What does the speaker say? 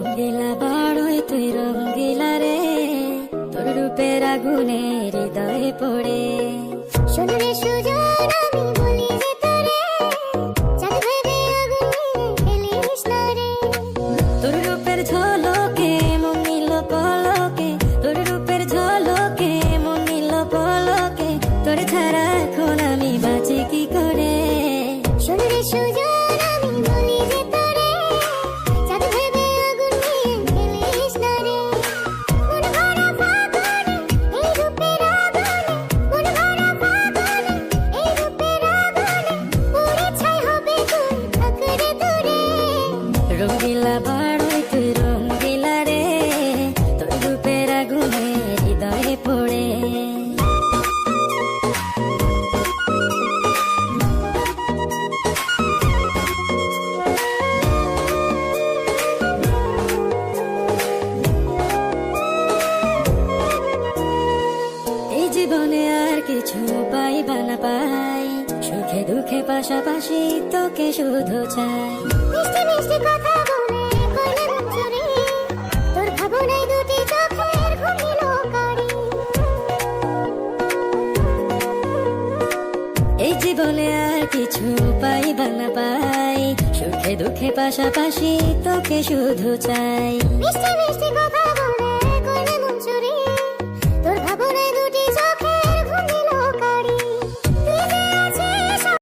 রঙ্গিলা বাড়ই তুই রঙ্গিলা রে, তোর রূপের আগুনে হৃদয়ে পড়ে। শোনো রে সুজন আমি বলি যে তোরে, চাঁদ ভেবে আগুন নিয়ে খেলিস না রে। তোর রূপের ঝলকে মন নিল পলকে, তোর রূপের ঝলকে মন নিল পলকে, তোর ছাড়া এখন আমি বাঁচি কি করে। শোনো রে সুজন আমি বলি যে তোরে, চাঁদ ভেবে আগুন নিয়ে খেলিস না রে। মন ভরা ফাগুনে এই রূপের আগুনে, মন ভরা ফাগুনে এই রূপের আগুনে, পুড়ে ছাই হবে তুই থাক রে দূরে। রঙ্গিলা বাড়ই তুই রঙ্গিলা রে, তোর রূপের আগুনে হৃদয়ে পড়ে। এই জীবনে আর কিছু পাইবা না পাই, সুখে দুঃখে পাশাপাশি তোকে শুধু চাই। মিষ্টি মিষ্টি কথা বলে করলে মন চুরি, তোর ভাবনায় দুটি চোখের ঘুম দিল কারি। এই জীবনে আর কিছু পাইবা না পাই, সুখে দুঃখে পাশাপাশি তোকে শুধু চাই। মিষ্টি মিষ্টি কথা